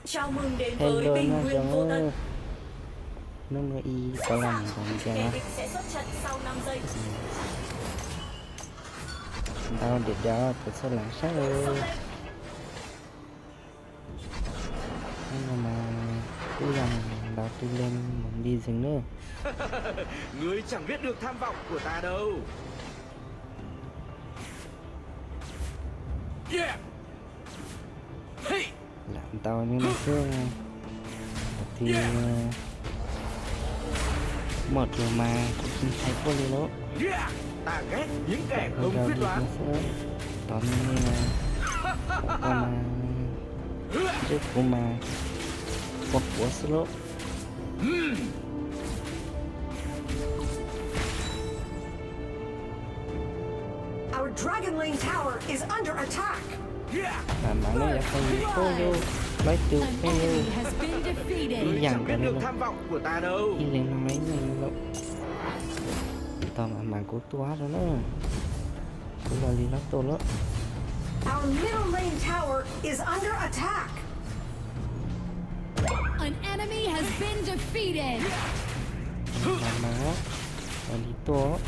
Chào mừng đến với Hello bình nha nguyên chồng vô tận. ơi. Nó mới y có làm còn Kẻ cha. địch sẽ xuất trận sau 5 giây. Tao để đó tôi sẽ làm sao rồi. Nhưng mà cứ rằng bảo tôi lên mình đi rừng nữa. Ngươi chẳng biết được tham vọng của ta đâu. Yeah. Hey. Làm tao như nó cứ thì một rồi mà cũng không thấy có gì đâu. Yeah. Ta ghét những kẻ không quyết đoán. Tao như con trước của mà hoặc của solo. Our Dragon Lane tower is under attack. Mà nó đã không có vô lấy từ An cái enemy has been đi defeated. dặn Chẳng biết cái được nó tham vọng của ta đâu. đi lên mấy người đâu. Tao mà của tôi đó nữa. Tôi là đi lắm tôi đó. Our middle lane tower is under attack. An enemy has been defeated. Mà là đi tôi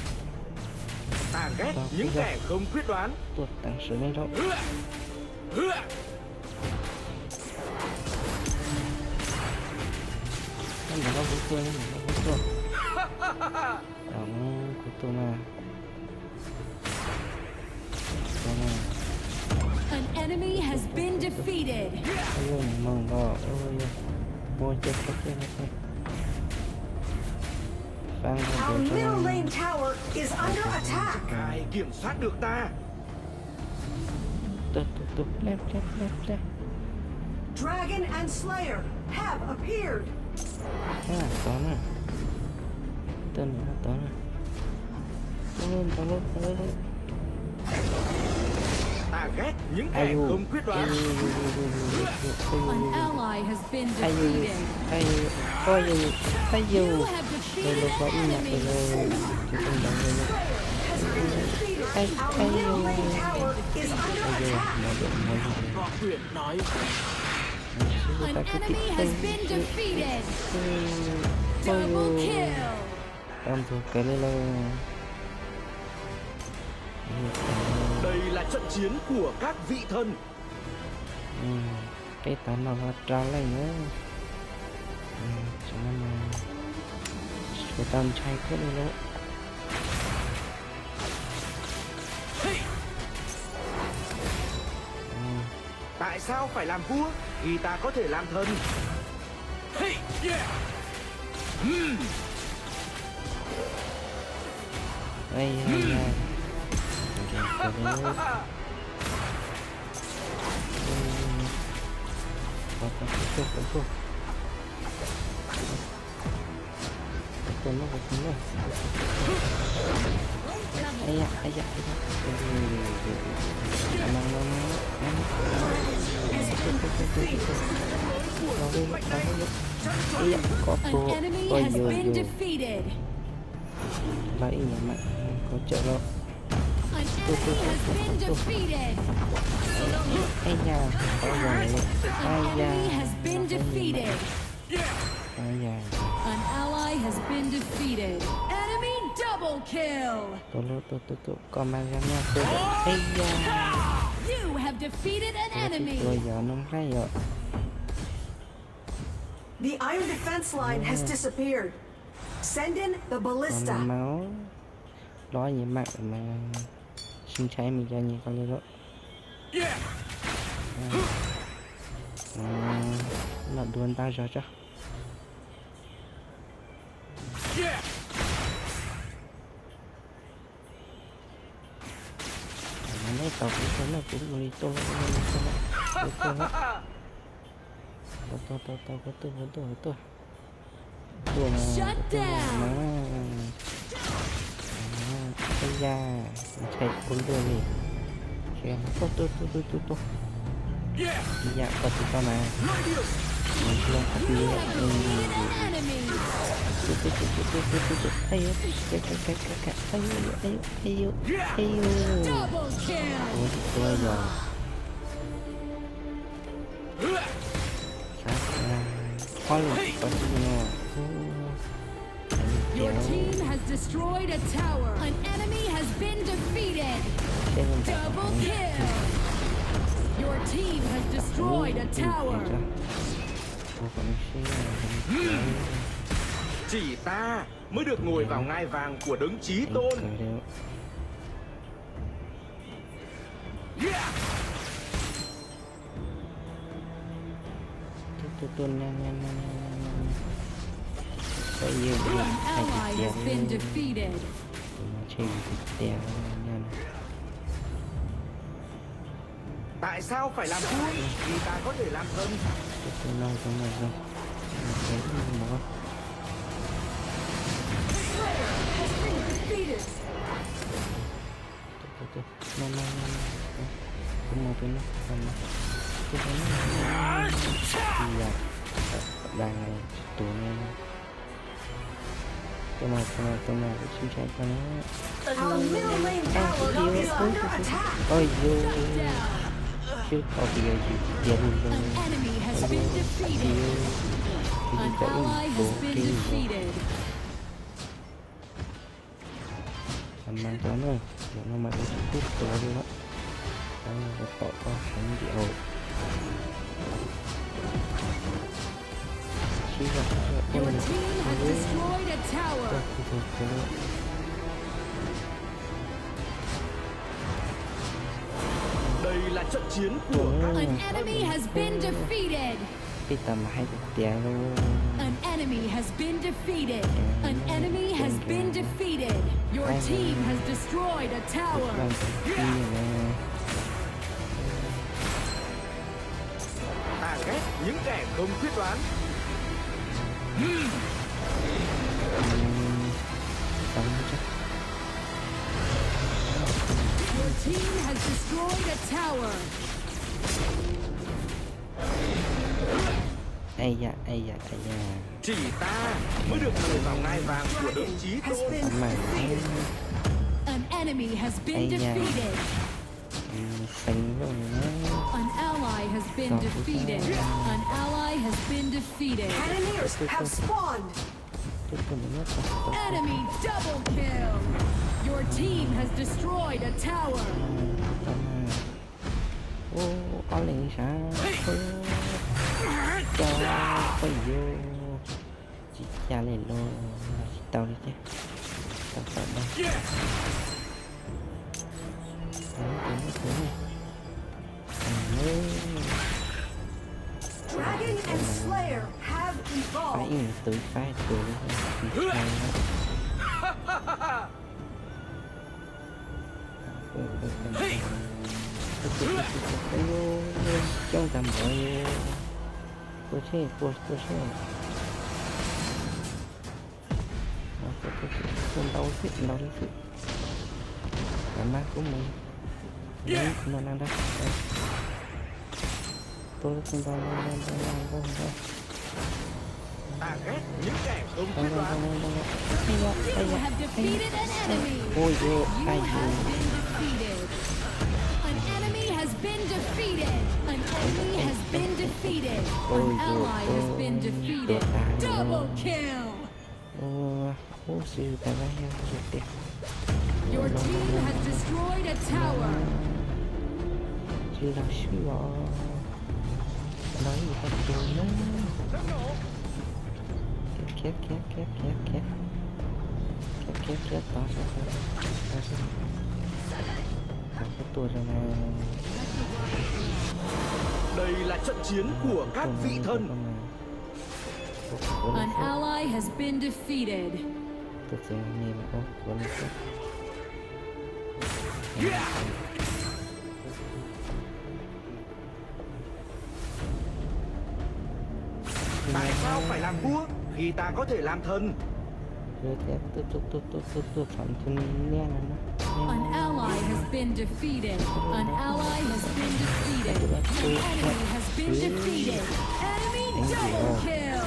Ta ghét những kẻ không quyết đoán. tôi tăng sự này đâu. Nó là của tôi, nó là của tôi. Của tôi mà. An enemy has been defeated. Ôi mong đó, ôi mua chết cái này. Our middle lane tower is under attack. Ai kiểm soát được ta? Tục lép. Dragon and Slayer have appeared. To nè. Tên nó to nè. To luôn. Ta ghét những kẻ không quyết đoán. An ally has been defeated. You have defeated Đây có an nhạc enemy. rồi. Our middle lane tower is under attack. Có quyền nói. An enemy has been defeated. Double kill. Em thuộc cái này là Đây là trận chiến của các vị thần. cái tán nó là trao lại nữa. Cho nên là của tao trai thế này nữa. Tại sao phải làm vua khi ta có thể làm thần? Hey, yeah. Đây An enemy has been defeated. lấy nhà mạng có chợ đâu. An enemy has been defeated. Ai da có rồi. An enemy has been defeated. Ai da An ally has been defeated. Enemy double kill. tôi con mang ra nha tôi. Ai da You have defeated an enemy. tôi giờ nó hay rồi. The iron defense line has disappeared. Send in the ballista. Còn máu đó gì mạng mà xin cháy mình cho nhìn con đó. Nó đuôn tao cho nó lấy tàu cũng nó cũng đi tôi tôi Shut down. Ây da chạy cuốn đường đi kìa nó tôi dạ có tụi con này mình chưa có gì You have defeated an enemy. Double kill. tôi rồi lên có gì nữa. Your team has destroyed a tower. An enemy has been defeated. Double kill. Your team has destroyed a tower. Chỉ ta mới được ngồi vào ngai vàng của đấng chí tôn. An ally has been defeated. Tại sao phải làm vua? Vì ta có thể làm thân. Defeated. Đàn này tụi này tôi mà xin chạy con nó Our middle lane tower is under attack. ôi vô Shut down. chứ có gì giờ luôn An enemy has been defeated. An ally has been defeated. làm mang cho nó mà nó cút tôi luôn á nó có hành điệu Your team has destroyed a tower. Đây là trận chiến của các An enemy has been defeated. cái tầm hai tiền luôn An enemy has been defeated. An enemy has been defeated. Your team has destroyed a tower. ta ghét những kẻ không quyết đoán. Your team has destroyed a tower. ai da Chỉ ta mới được ngồi vào ngai vàng của đấng chí Has tôn. been mà An enemy has been Ây da. defeated. xanh rồi An ally has been defeated. An ally has been defeated. cannoneers have spawned. Enemy double kill. Your team has destroyed a tower. ô có liền sao cho phải vô chỉ cha lên luôn tao đi chứ tao sợ đâu Dragon and Slayer have phải evolved. tự phái tự trong tầm rồi cô xe cô xe đâu đi sự làm má của mình nó đang đó tôi không đâu Ta ghét những kẻ không quyết đoán. You have defeated an enemy. ôi vô You ai have been defeated. An enemy has been defeated. An enemy has been defeated. An ally has been defeated. Double kill. ô sư ta ra heo rồi tiền Your team has destroyed a tower. sư làm sư đó nói gì hết rồi nó két đó sao cái tuổi rồi này Đây là trận chiến của các vị thần. An ally has been defeated. thực sự nghe mà vẫn Tại sao phải làm vua khi ta có thể làm thần? rồi tiếp tôi phạm chân nghe là nó An ally has been defeated. An ally has been defeated. An enemy has been defeated. Enemy double kill.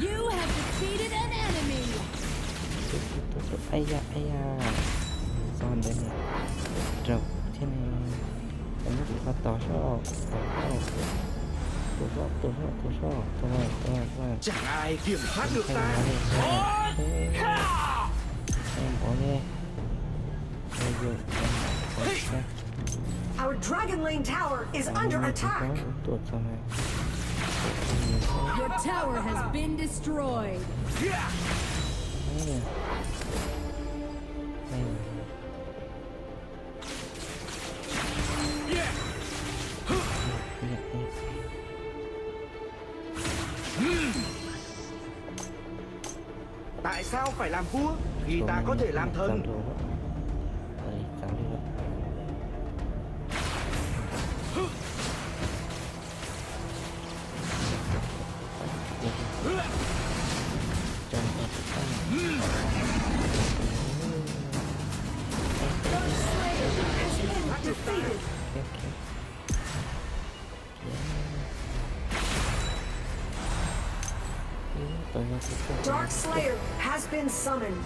You have defeated an enemy. ai da son đây này rộng thế này em nó bị phát tỏ sao tôi Chẳng ai kiểm soát được Hay ta. quá đi. Em bỏ đi. Đây rồi. Our Dragon Lane tower is under attack. Tuột xong này. Your tower has been destroyed. Đây nè. Đây nè. Tại sao phải làm vua khi ta có thể làm thần? Đây, cắm đi rồi. Defeated. Dark Slayer has been summoned.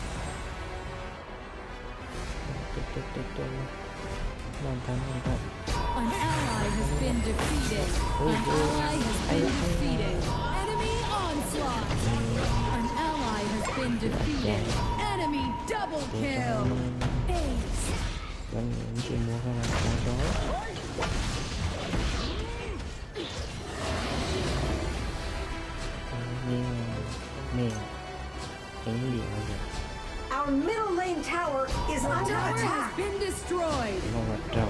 An ally has been defeated. An ally has been defeated. Enemy onslaught. An ally has been defeated. Enemy double kill. Ace. Vẫn những chuyện mua ra là con chó. Mèo cánh điện rồi. Our middle lane tower is under Tower has attack. been destroyed. Nó là trầu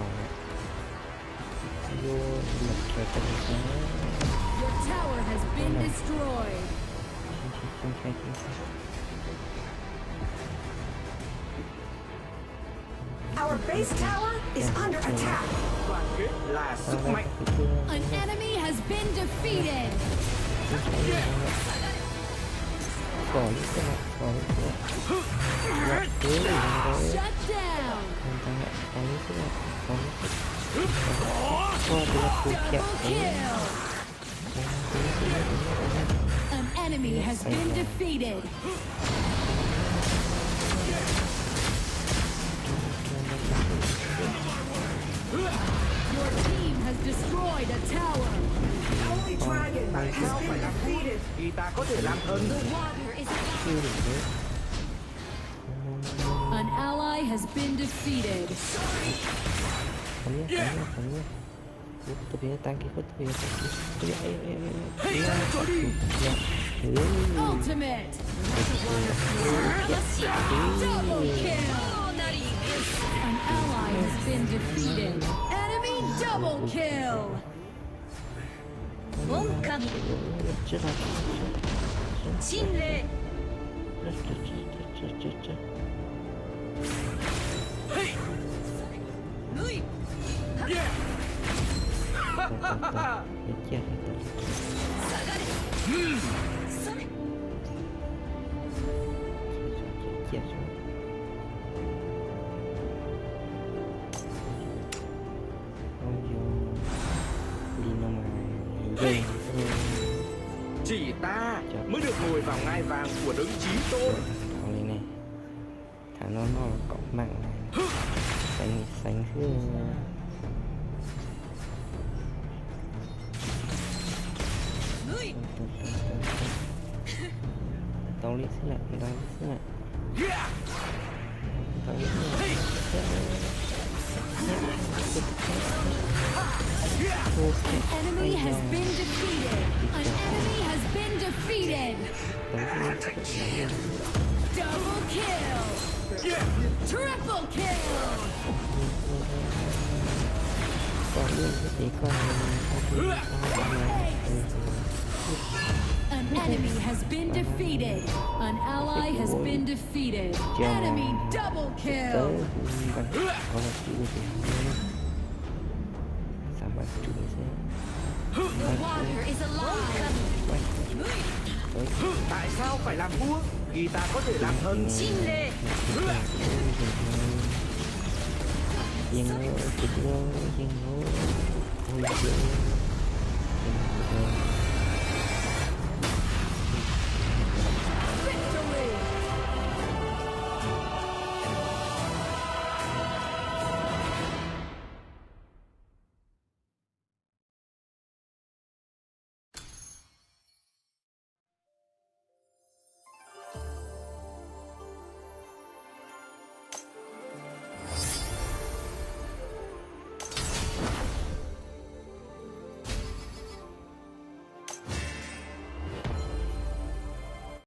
này vô lực cho chân nó Your tower has been destroyed. không khai. Our base tower is under attack. Đoàn kết là sức mạnh. An enemy has been defeated. Khỏi cái này, khỏi cái này. Shut down. Double kill. An enemy has been defeated. Your team has destroyed a tower. Holy Dragon has been defeated. Khi ta có thể làm thần. An ally has been defeated. Tôi biết tăng cái tôi biết Ultimate. Double kill. An ally has been defeated. Enemy double kill. Chỉ ta mới được ngồi vào ngai vàng của đấng chí tôn. Thằng này này, thằng nó là cọp mặn này, xanh thứ tao lý xí lại, Enemy has been defeated. An enemy has been defeated. Double kill. Triple kill. An enemy has been defeated. An ally has been defeated. Enemy double kill. The water is alive. Tại sao phải làm vua khi ta có thể làm thần? Dân